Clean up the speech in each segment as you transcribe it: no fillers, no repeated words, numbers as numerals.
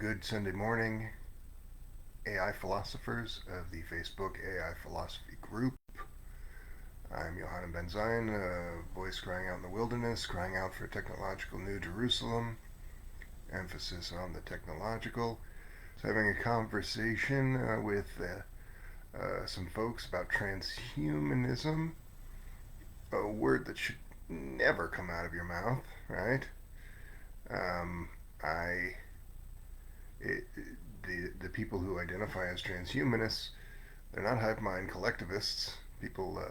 Good Sunday morning, AI philosophers of the Facebook AI philosophy group. I'm Johannon Ben-Zion, a voice crying out in the wilderness, crying out for technological New Jerusalem, emphasis on the technological. So having a conversation with some folks about transhumanism, a word that should never come out of your mouth, right? Um, I it, the people who identify as transhumanists, they're not hive mind collectivists. People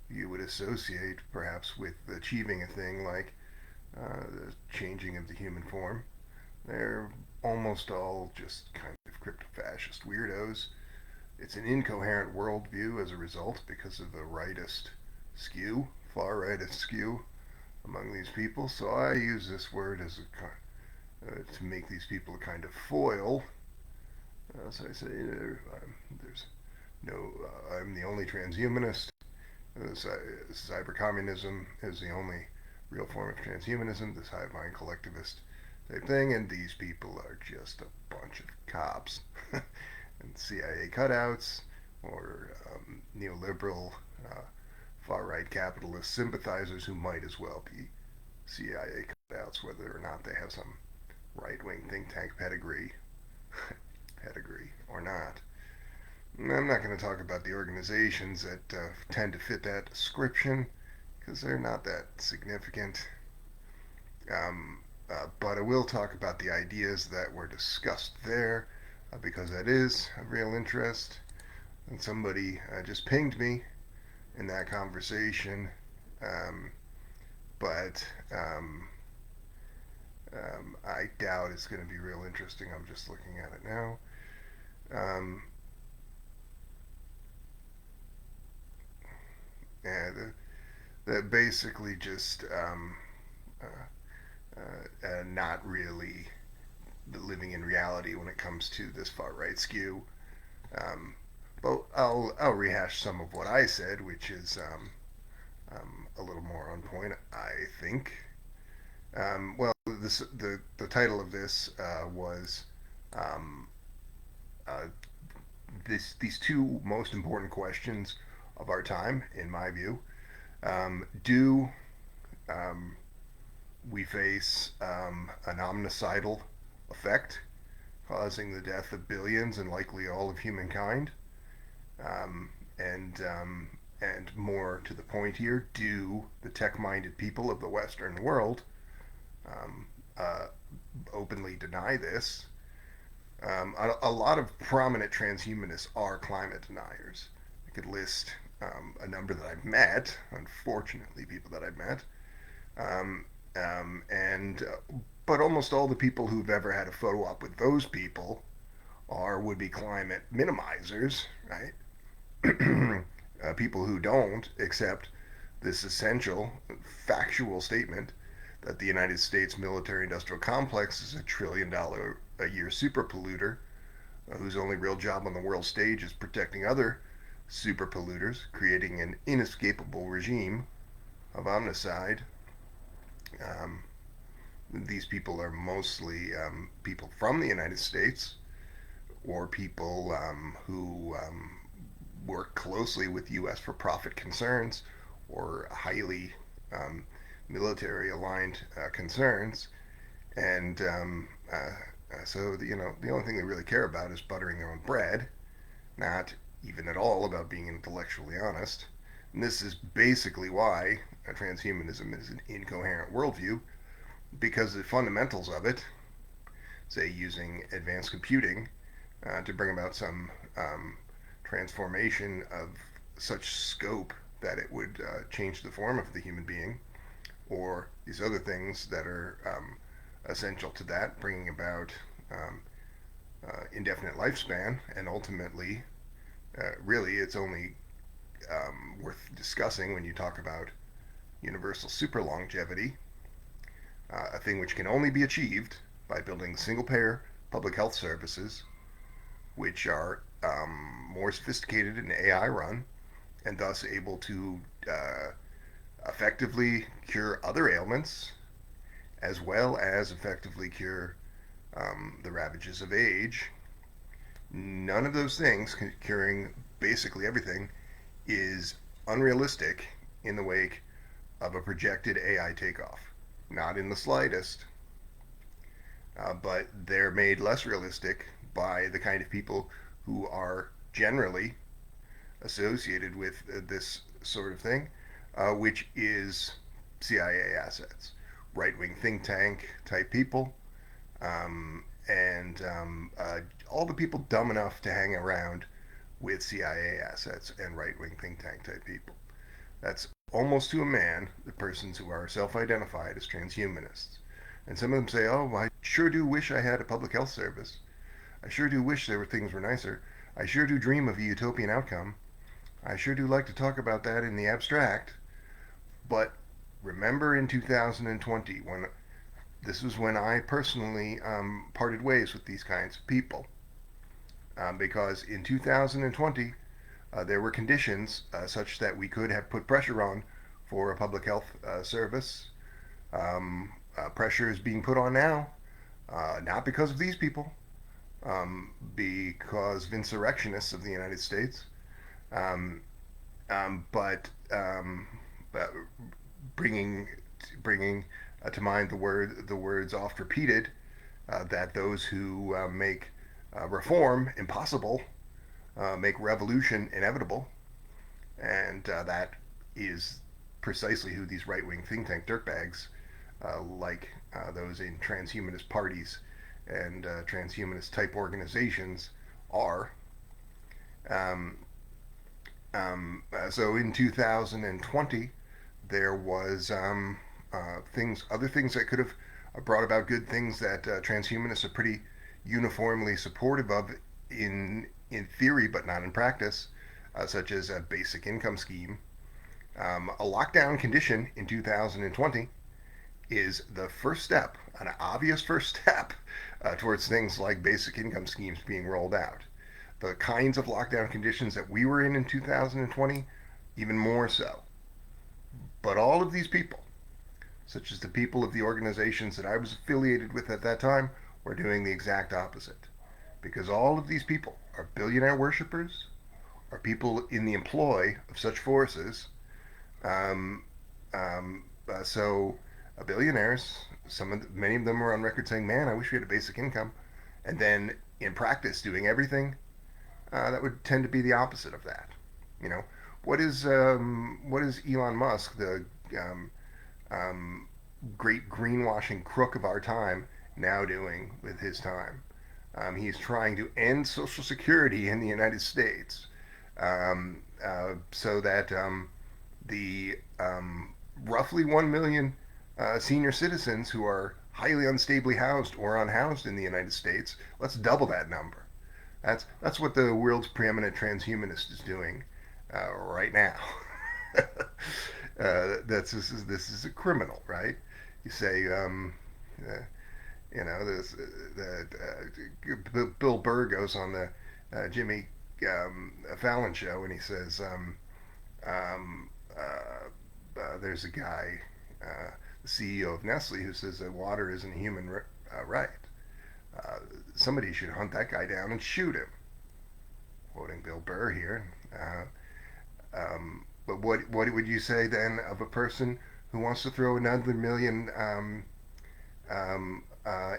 you would associate perhaps with achieving a thing like the changing of the human form. They're almost all just kind of crypto-fascist weirdos. It's an incoherent worldview as a result because of the rightist skew, far rightist skew among these people. So I use this word as to make these people a kind of foil. So I say there's no, I'm the only transhumanist. Cyber communism is the only real form of transhumanism, this hive mind collectivist type thing, and these people are just a bunch of cops and CIA cutouts or neoliberal far right capitalist sympathizers who might as well be CIA cutouts, whether or not they have some right wing think tank pedigree or not. I'm not going to talk about the organizations that tend to fit that description because they're not that significant. But I will talk about the ideas that were discussed there because that is of real interest. And somebody just pinged me in that conversation, um, but I doubt it's going to be real interesting. I'm just looking at it now. Um, yeah, that basically just not really living in reality when it comes to this far right skew. Um, but I'll rehash some of what I said, which is a little more on point, I think. Well, the title of this was um, uh, these two most important questions of our time, in my view. Do um, we face an omnicidal effect causing the death of billions and likely all of humankind? Um, and and more to the point here, do the tech-minded people of the Western world um, uh, openly deny this? A lot of prominent transhumanists are climate deniers. I could list a number that I've met, unfortunately, people that I've met, um, and but almost all the people who've ever had a photo op with those people are would-be climate minimizers, right? People who don't accept this essential factual statement that the United States military-industrial complex is $1 trillion a year super polluter whose only real job on the world stage is protecting other super polluters, creating an inescapable regime of omnicide. Um, these people are mostly people from the United States or people who work closely with U.S. for profit concerns or highly military aligned concerns. And so, the only thing they really care about is buttering their own bread, not even at all about being intellectually honest. And this is basically why transhumanism is an incoherent worldview, because the fundamentals of it, say using advanced computing to bring about some transformation of such scope that it would change the form of the human being, or these other things that are essential to that, bringing about indefinite lifespan, and ultimately, really, it's only worth discussing when you talk about universal super longevity, a thing which can only be achieved by building single payer public health services, which are more sophisticated and AI run, and thus able to effectively cure other ailments as well as effectively cure the ravages of age. None of those things, curing basically everything, is unrealistic in the wake of a projected AI takeoff. Not in the slightest, but they're made less realistic by the kind of people who are generally associated with this sort of thing, which is CIA assets, right wing think tank type people, and all the people dumb enough to hang around with CIA assets and right wing think tank type people. That's almost to a man the persons who are self identified as transhumanists. And some of them say, oh, I sure do wish I had a public health service. I sure do wish there were things were nicer. I sure do dream of a utopian outcome. I sure do like to talk about that in the abstract. But remember in 2020, when this was when I personally parted ways with these kinds of people. Because in 2020, there were conditions such that we could have put pressure on for a public health service. Pressure is being put on now, not because of these people, because of insurrectionists of the United States, um, but bringing to mind the words oft repeated that those who make reform impossible make revolution inevitable, and that is precisely who these right wing think tank dirtbags, like those in transhumanist parties and transhumanist type organizations, are. Um, so in 2020, there was other things that could have brought about good things that transhumanists are pretty uniformly supportive of in theory, but not in practice, such as a basic income scheme. A lockdown condition in 2020 is the first step, an obvious first step, towards things like basic income schemes being rolled out. The kinds of lockdown conditions that we were in 2020, even more so. But all of these people, such as the people of the organizations that I was affiliated with at that time, were doing the exact opposite. Because all of these people are billionaire worshippers, are people in the employ of such forces. Um, so billionaires, many of them were on record saying, "Man, I wish we had a basic income," and then in practice doing everything that would tend to be the opposite of that. You know, what is Elon Musk, the um, um, great greenwashing crook of our time, now doing with his time? He's trying to end Social Security in the United States, so that the roughly 1 million senior citizens who are highly unstably housed or unhoused in the United States, let's double that number. That's what the world's preeminent transhumanist is doing right now. This is a criminal, right? You say, uh, this Bill Burr goes on the Jimmy Fallon show and he says, um, there's a guy, the CEO of Nestle, who says that water isn't a human right. Uh, Somebody should hunt that guy down and shoot him. Quoting Bill Burr here. But what would you say then of a person who wants to throw another million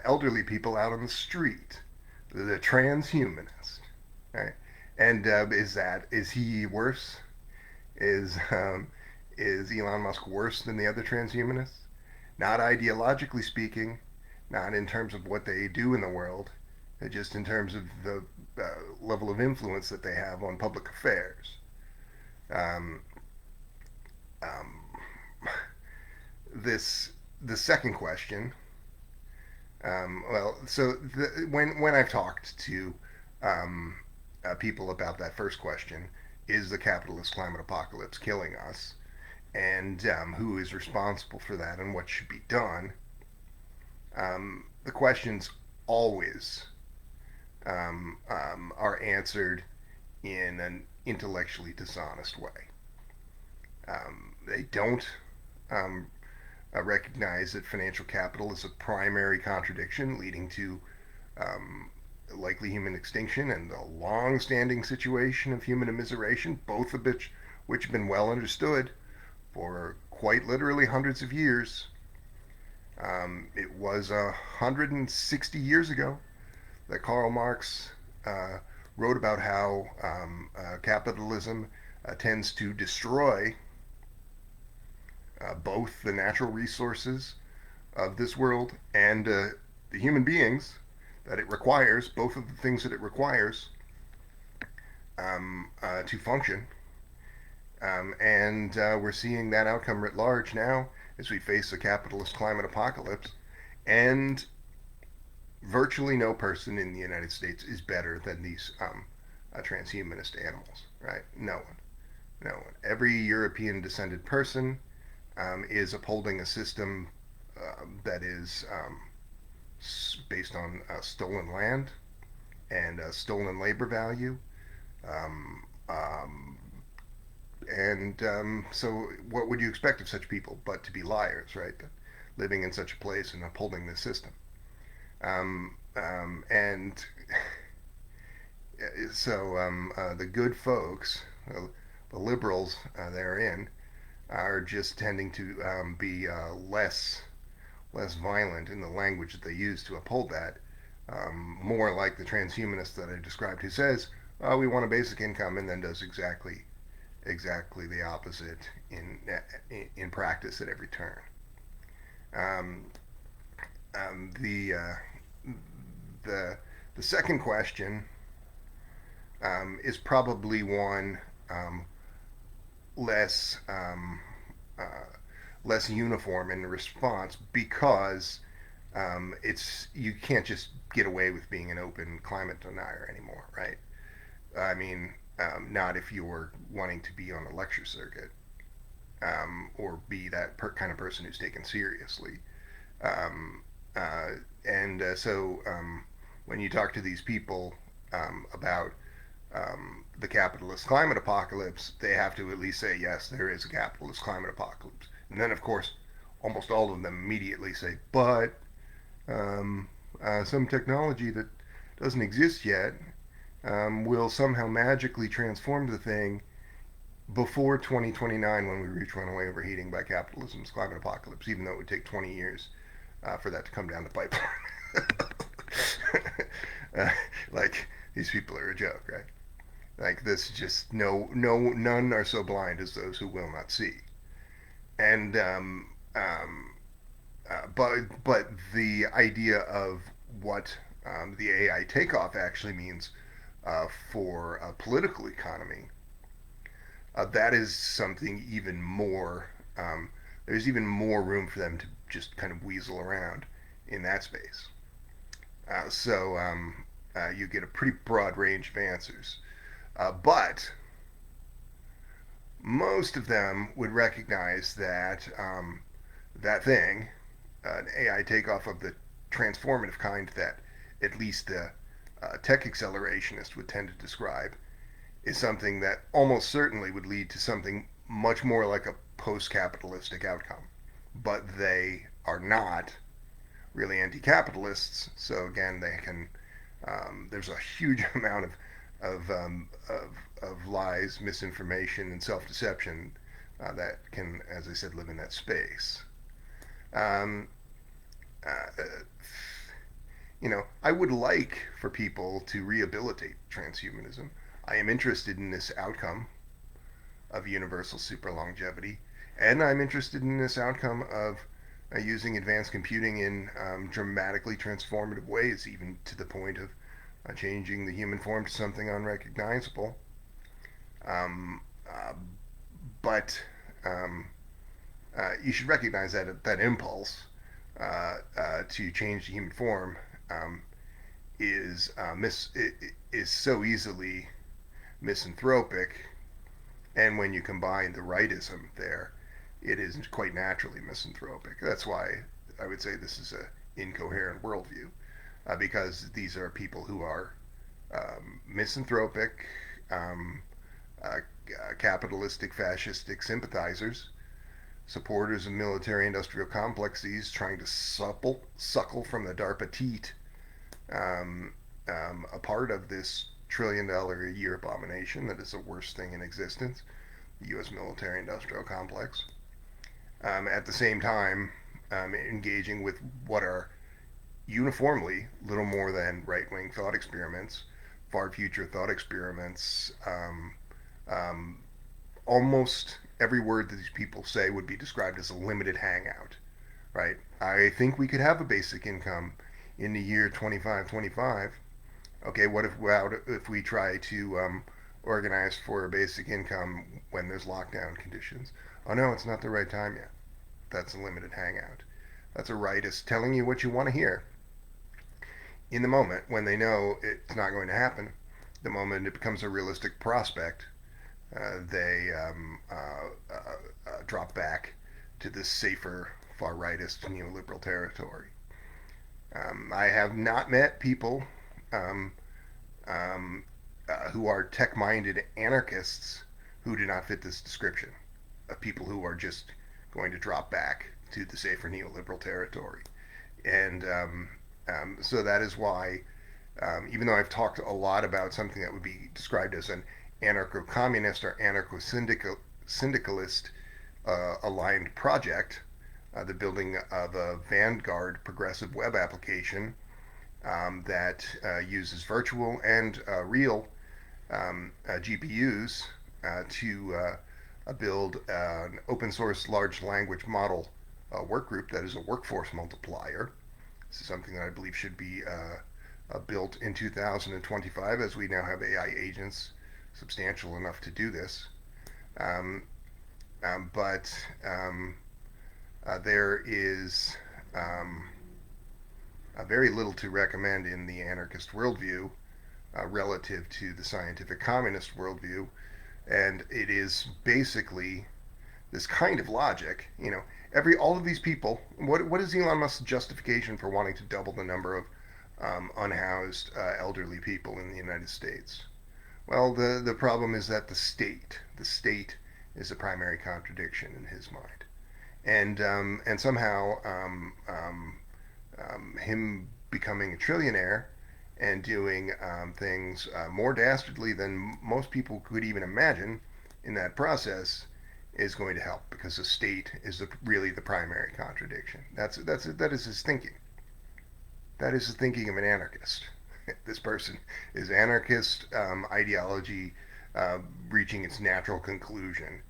elderly people out on the street? The transhumanist, right? And is he worse? Is is Elon Musk worse than the other transhumanists? Not ideologically speaking, not in terms of what they do in the world, just in terms of the level of influence that they have on public affairs. Um, um, this the second question. When I've talked to people about that first question, is the capitalist climate apocalypse killing us, and who is responsible for that, and what should be done? The questions always are answered in an intellectually dishonest way. They don't recognize that financial capital is a primary contradiction leading to um, likely human extinction and the long-standing situation of human immiseration, both of which have been well understood for quite literally hundreds of years. It was 160 years ago that Karl Marx uh, wrote about how capitalism tends to destroy both the natural resources of this world and the human beings that it requires, both of the things that it requires to function. And we're seeing that outcome writ large now as we face a capitalist climate apocalypse. And virtually no person in the United States is better than these transhumanist animals, right? No one. No one. Every European descended person is upholding a system that is based on stolen land and stolen labor value. Um, um, and so, what would you expect of such people but to be liars, right? Living in such a place and upholding this system. And so the good folks, the liberals therein, are just tending to be less violent in the language that they use to uphold that. More like the transhumanist that I described, who says, "We want a basic income," and then does exactly the opposite in practice at every turn. Um, um, the uh, the the second question is probably one um, less less uniform in response because it's you can't just get away with being an open climate denier anymore, right? I mean, not if you're wanting to be on a lecture circuit or be that kind of person who's taken seriously. Um, uh, and so when you talk to these people about the capitalist climate apocalypse, they have to at least say, yes, there is a capitalist climate apocalypse. And then, of course, almost all of them immediately say, but um, some technology that doesn't exist yet will somehow magically transform the thing before 2029 when we reach runaway overheating by capitalism's climate apocalypse, even though it would take 20 years for that to come down the pipeline. uh, like, these people are a joke, right? Like, this just, none are so blind as those who will not see. And, but the idea of what the AI takeoff actually means for a political economy, that is something even more. There's even more room for them to just kind of weasel around in that space. So you get a pretty broad range of answers. But most of them would recognize that that thing, an AI takeoff of the transformative kind that at least the tech accelerationist would tend to describe, is something that almost certainly would lead to something much more like a post-capitalistic outcome. But they are not really anti-capitalists, so again, they can. There's a huge amount of lies, misinformation, and self-deception that can, as I said, live in that space. Um, uh, I would like for people to rehabilitate transhumanism. I am interested in this outcome of universal super longevity, and I'm interested in this outcome of using advanced computing in dramatically transformative ways, even to the point of changing the human form to something unrecognizable. Um, uh, but you should recognize that impulse to change the human form um, is so easily misanthropic, and when you combine the rightism there, it is quite naturally misanthropic. That's why I would say this is a incoherent worldview, because these are people who are misanthropic, um, uh, capitalistic, fascistic sympathizers, supporters of military industrial complexes trying to suckle from the DARPA teat a part of this $1 trillion a year abomination that is the worst thing in existence, the U.S. military industrial complex. At the same time, engaging with what are uniformly little more than right wing thought experiments, far future thought experiments. Um, Almost every word that these people say would be described as a limited hangout, right? I think we could have a basic income in the year 2525. Okay, what if we try to organize for a basic income when there's lockdown conditions? Oh no, it's not the right time yet. That's a limited hangout. That's a rightist telling you what you want to hear in the moment when they know it's not going to happen. The moment it becomes a realistic prospect, they drop back to this safer far rightist neoliberal territory. I have not met people um, who are tech minded anarchists who do not fit this description of people who are just going to drop back to the safer neoliberal territory. And so that is why, even though I've talked a lot about something that would be described as an anarcho communist or anarcho syndicalist aligned project, the building of a vanguard progressive web application that uses virtual and real GPUs to build an open source large language model work group that is a workforce multiplier. This is something that I believe should be built in 2025, as we now have AI agents substantial enough to do this. Um, but there is very little to recommend in the anarchist worldview relative to the scientific communist worldview, and it is basically this kind of logic. All of these people. What is Elon Musk's justification for wanting to double the number of unhoused elderly people in the United States? Well, the problem is that the state is a primary contradiction in his mind, and somehow him becoming a trillionaire and doing things more dastardly than most people could even imagine in that process is going to help, because the state is really the primary contradiction. That is his thinking. That is the thinking of an anarchist. This person is anarchist ideology reaching its natural conclusion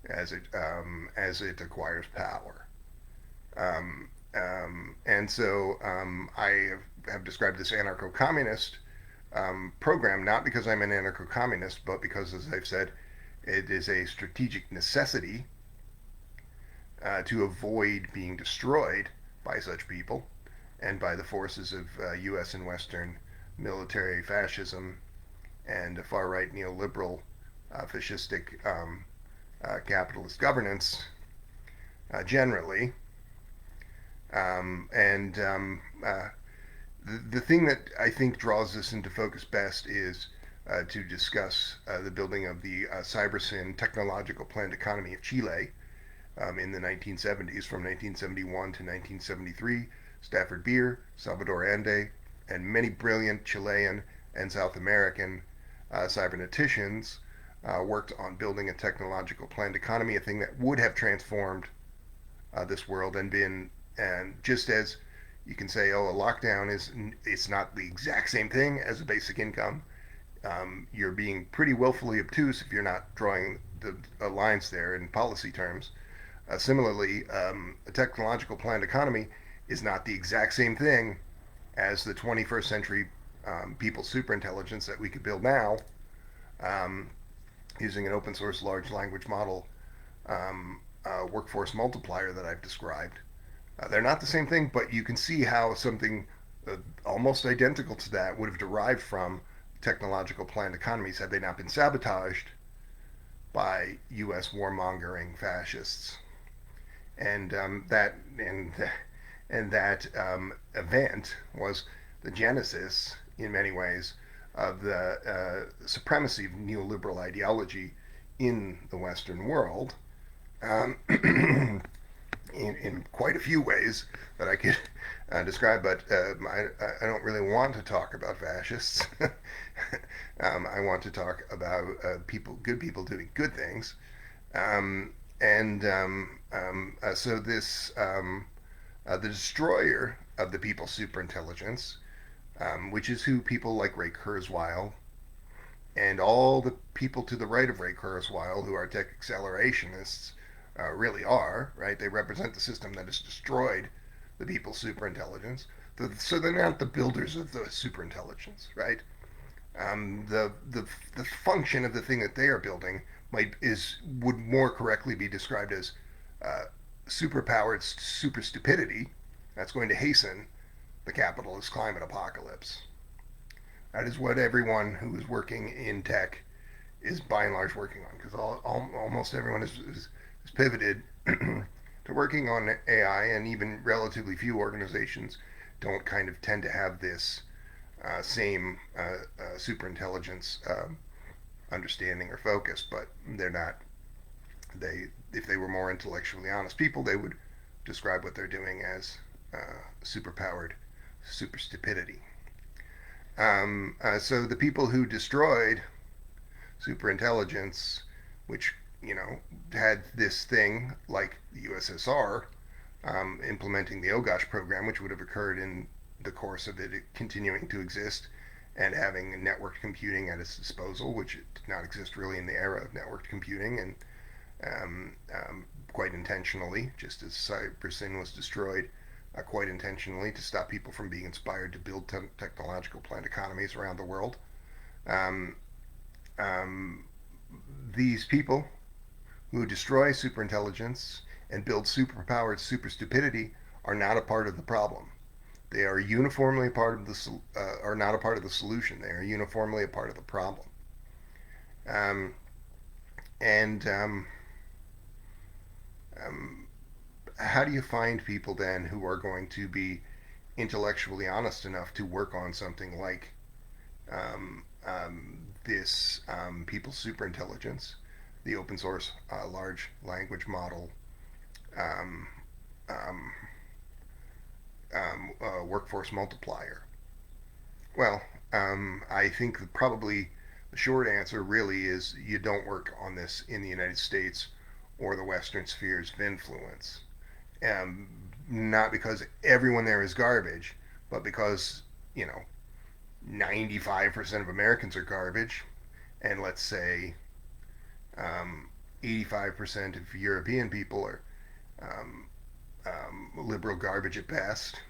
as it acquires power. And so I have described this anarcho-communist program not because I'm an anarcho-communist, but because, as I've said, it is a strategic necessity to avoid being destroyed by such people and by the forces of U.S. and Western military fascism and far-right neoliberal fascistic capitalist governance generally. The thing that I think draws this into focus best is to discuss the building of the Cybersyn technological planned economy of Chile in the 1970s, from 1971 to 1973. Stafford Beer, Salvador Allende, and many brilliant Chilean and South American cyberneticians worked on building a technological planned economy, a thing that would have transformed this world and just as you can say, oh, a lockdown it's not the exact same thing as a basic income. You're being pretty willfully obtuse if you're not drawing the lines there in policy terms. Similarly, a technological planned economy is not the exact same thing as the 21st century people's superintelligence that we could build now using an open source large language model workforce multiplier that I've described. They're not the same thing, but you can see how something almost identical to that would have derived from technological planned economies had they not been sabotaged by U.S. warmongering fascists. And that event was the genesis, in many ways, of the supremacy of neoliberal ideology in the Western world. in quite a few ways that I could describe, but I don't really want to talk about fascists. I want to talk about good people doing good things. Um, so the destroyer of the people's superintelligence, which is who people like Ray Kurzweil and all the people to the right of Ray Kurzweil, who are tech accelerationists, really are, right? They represent the system that has destroyed the people's superintelligence. So they're not the builders of the superintelligence, right? The function of the thing that they are building would more correctly be described as uh, superpowered super stupidity that's going to hasten the capitalist climate apocalypse. That is what everyone who is working in tech is by and large working on, because almost everyone is pivoted to working on AI, and even relatively few organizations don't kind of tend to have this same superintelligence understanding or focus, but they're not. If they were more intellectually honest people, they would describe what they're doing as superpowered super stupidity. So the people who destroyed superintelligence, which had this thing like the USSR implementing the OGOSH program, which would have occurred in the course of it continuing to exist and having networked computing at its disposal, which did not exist really in the era of networked computing, and quite intentionally, just as Cybersyn was destroyed quite intentionally to stop people from being inspired to build technological planned economies around the world. Um, um, these people who destroy superintelligence and build superpowered super stupidity are not a part of the problem. They are uniformly a part of are not a part of the solution. They are uniformly a part of the problem. Um, and um, how do you find people then who are going to be intellectually honest enough to work on something like this people's superintelligence, the open source large language model um, um, workforce multiplier? Well, I think that probably the short answer really is you don't work on this in the United States or the Western spheres of influence. Not because everyone there is garbage, but because, you know, 95% of Americans are garbage, and let's say 85% of European people are um, liberal garbage at best.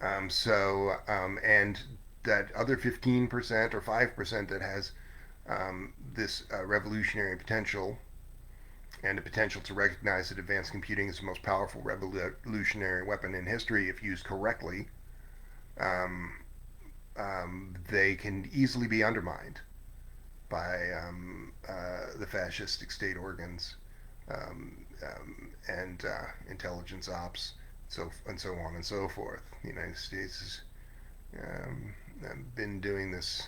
And that other 15% or 5% that has this revolutionary potential and the potential to recognize that advanced computing is the most powerful revolutionary weapon in history if used correctly, um, they can easily be undermined by the fascistic state organs and intelligence ops, and so on and so forth. The United States has been doing this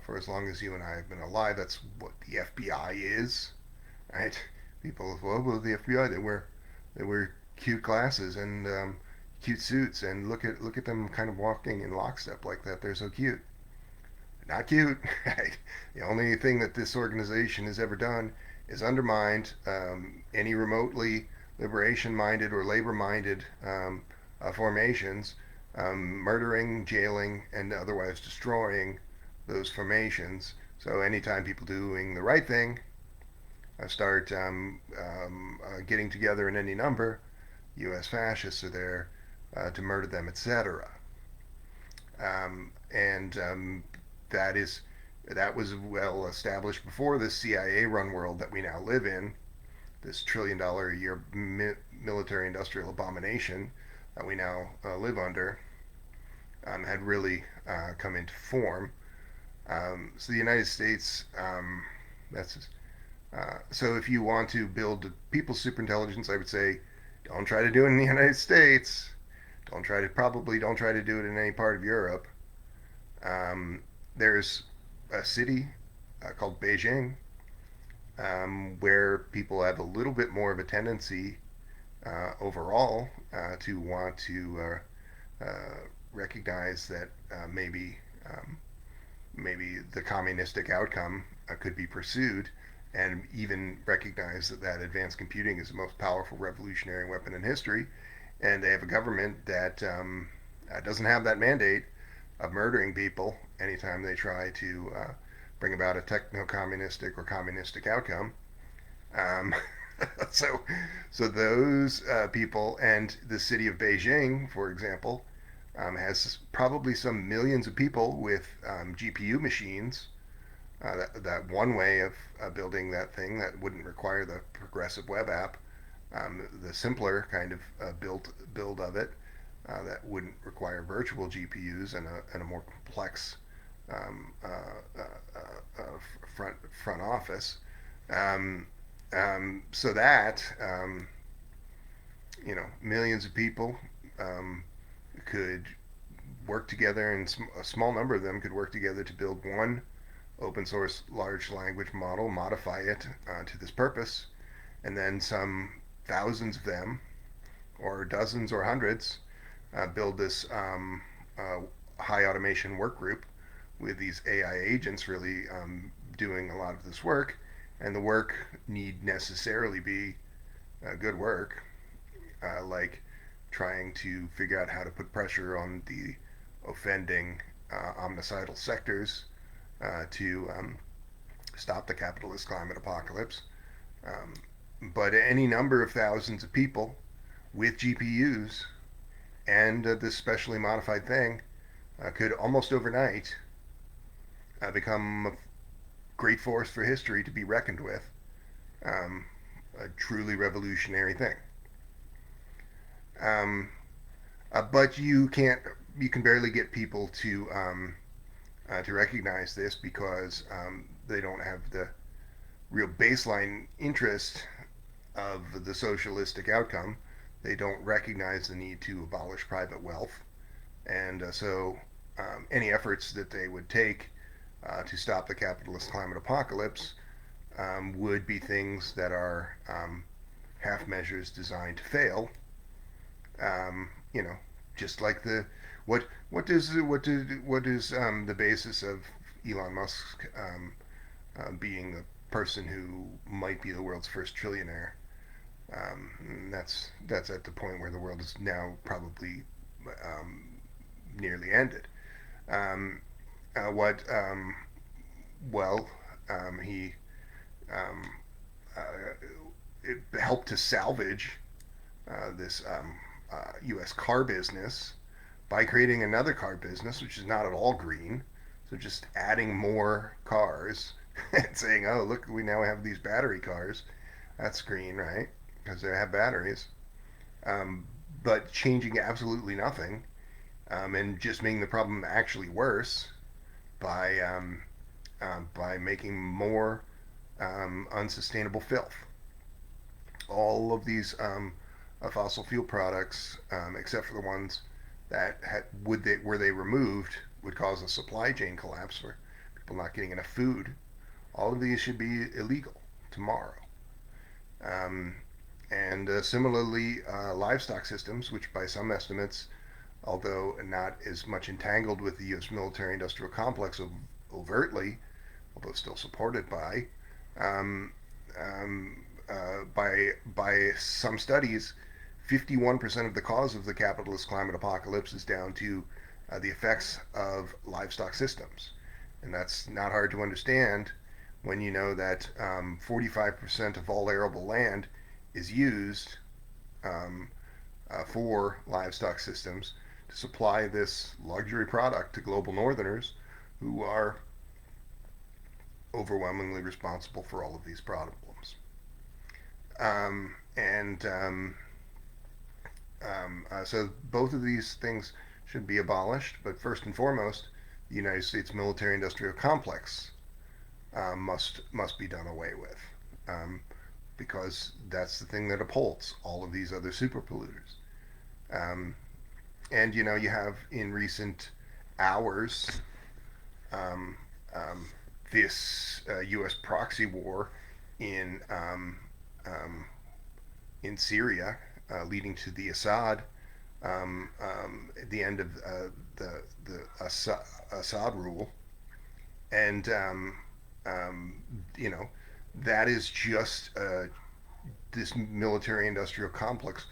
for as long as you and I have been alive. That's what the FBI is, right? People, well, the FBI, they wear cute glasses and cute suits, and look at them kind of walking in lockstep like that. They're so cute. Not cute. Right? The only thing that this organization has ever done is undermined any remotely liberation-minded or labor-minded formations, murdering, jailing, and otherwise destroying those formations. So anytime people doing the right thing start getting together in any number, U.S. fascists are there to murder them, etc. And that was well established before the CIA-run world that we now live in. This $1 trillion a year military-industrial abomination that we now live under had really come into form. So the United States, that's so if you want to build people's superintelligence, I would say don't try to do it in the United States. Don't try to do it in any part of Europe. There's a city called Beijing where people have a little bit more of a tendency overall to want to recognize that maybe the communistic outcome could be pursued, and even recognize that advanced computing is the most powerful revolutionary weapon in history, and they have a government that doesn't have that mandate of murdering people anytime they try to bring about a techno-communistic or communistic outcome. Um, so, so those people, and the city of Beijing, for example, has probably some millions of people with GPU machines. That one way of building that thing that wouldn't require the progressive web app, the simpler kind of build of it that wouldn't require virtual GPUs and a more complex um, uh, front office. Um, so that millions of people um, could work together, and a small number of them could work together to build one open source large language model, modify it to this purpose, and then some thousands of them, or dozens or hundreds, build this high automation work group with these AI agents really doing a lot of this work. And the work need necessarily be good work, like trying to figure out how to put pressure on the offending omnicidal sectors to stop the capitalist climate apocalypse. Um, but any number of thousands of people with GPUs and this specially modified thing could almost overnight become a great force for history to be reckoned with, um, a truly revolutionary thing. Um, but you can barely get people to recognize this because they don't have the real baseline interest of the socialistic outcome. They don't recognize the need to abolish private wealth, and any efforts that they would take to stop the capitalist climate apocalypse would be things that are half measures designed to fail. You know, just like the what is the basis of Elon Musk being the person who might be the world's first trillionaire? That's at the point where the world is now probably um, nearly ended. Um, what well he um, uh, it helped to salvage this U.S. car business by creating another car business, which is not at all green. So just adding more cars and saying, "Oh, look, we now have these battery cars. That's green, right? Because they have batteries." Um, but changing absolutely nothing, and just making the problem actually worse by making more unsustainable filth. All of these fossil fuel products, except for the ones that were they removed, would cause a supply chain collapse for people not getting enough food. All of these should be illegal tomorrow. Um, and similarly, livestock systems, which by some estimates, although not as much entangled with the U.S. military-industrial complex overtly, although still supported um, by some studies, 51% of the cause of the capitalist climate apocalypse is down to the effects of livestock systems. And that's not hard to understand when you know that 45% of all arable land is used um, for livestock systems to supply this luxury product to global northerners who are overwhelmingly responsible for all of these problems. And So both of these things should be abolished, but first and foremost, the United States military-industrial complex must be done away with, because that's the thing that upholds all of these other super polluters. Um, and you have in recent hours um, um, this U.S. proxy war in um, in Syria, leading to the Assad, the end of the Assad rule, and you know, that is just this military-industrial complex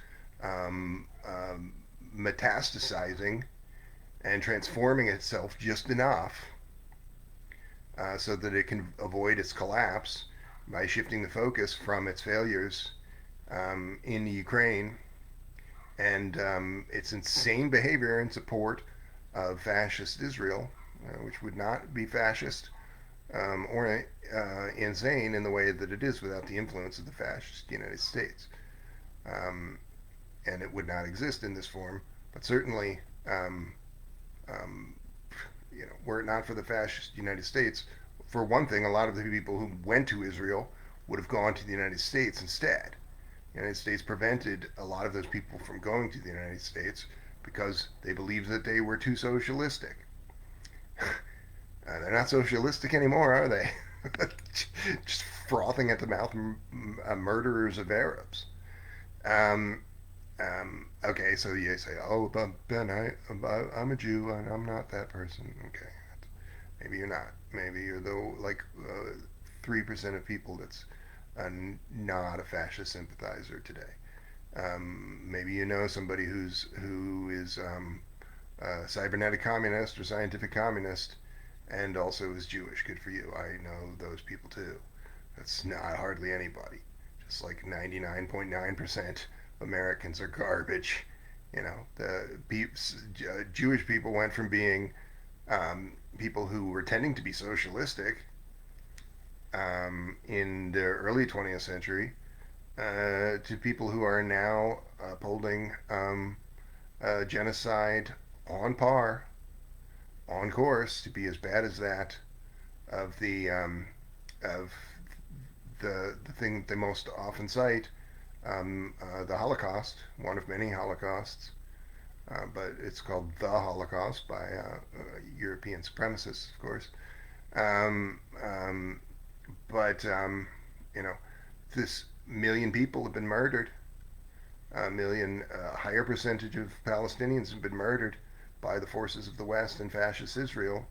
metastasizing and transforming itself just enough so that it can avoid its collapse by shifting the focus from its failures in Ukraine and its insane behavior in support of fascist Israel, which would not be fascist or insane in the way that it is without the influence of the fascist United States. Um, and it would not exist in this form, but certainly, um, were it not for the fascist United States, for one thing, a lot of the people who went to Israel would have gone to the United States instead. The United States prevented a lot of those people from going to the United States because they believed that they were too socialistic. They're not socialistic anymore, are they? Just frothing at the mouth, murderers of Arabs. Um, okay, so you say, "Oh, but Ben, I'm a Jew and I'm not that person." Okay, maybe you're not. Maybe you're the 3% of people that's not a fascist sympathizer today. Maybe you know somebody who is a cybernetic communist or scientific communist, and also is Jewish. Good for you. I know those people too. That's not hardly anybody. Just like 99.9% Americans are garbage. The Jewish people went from being people who were tending to be socialistic in the early 20th century to people who are now upholding genocide on par, on course to be as bad as that of of the thing they most often cite, the Holocaust, one of many Holocausts, but it's called the Holocaust by European supremacists, of course. Um, um, but this million people have been murdered. A million, higher percentage of Palestinians have been murdered by the forces of the West and fascist Israel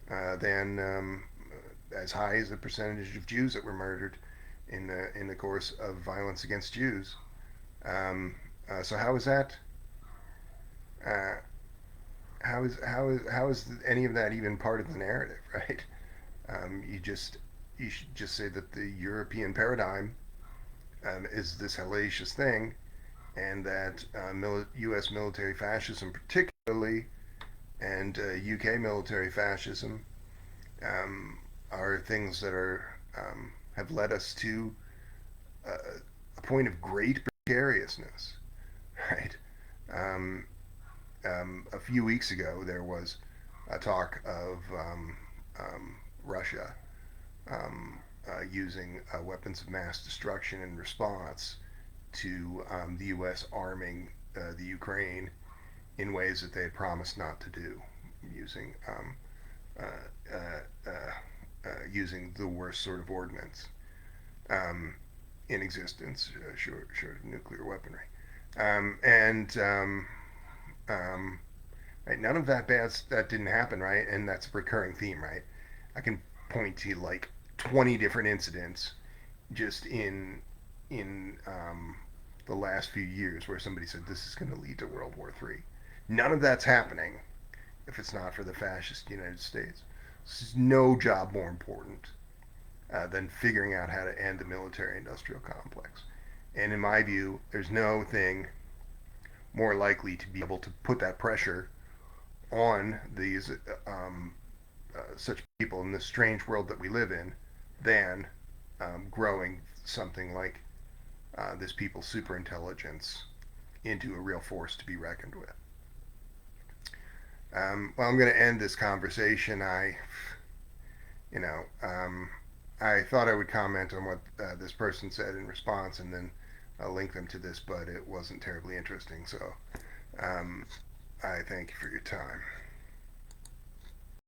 than as high as the percentage of Jews that were murdered in the course of violence against Jews. So how is that? Uh, how is any of that even part of the narrative, right? You should just say that the European paradigm is this hellacious thing, and that U.S. military fascism, particularly, and UK military fascism, are things that have led us to a point of great precariousness, right? Um, a few weeks ago, there was a talk of Russia using weapons of mass destruction in response to the U.S. arming the Ukraine in ways that they had promised not to do, using uh, uh, using the worst sort of ordnance in existence, short of nuclear weaponry, and right, none of that didn't happen, right? And that's a recurring theme, right? I can point to like 20 different incidents just in the last few years where somebody said this is going to lead to World War III. None of that's happening if it's not for the fascist United States. This is no job more important than figuring out how to end the military-industrial complex. And in my view, there's no thing more likely to be able to put that pressure on these such people in this strange world that we live in than growing something like this people's superintelligence into a real force to be reckoned with. Well, I'm going to end this conversation. You know, I thought I would comment on what this person said in response, and then link them to this, but it wasn't terribly interesting. So, I thank you for your time.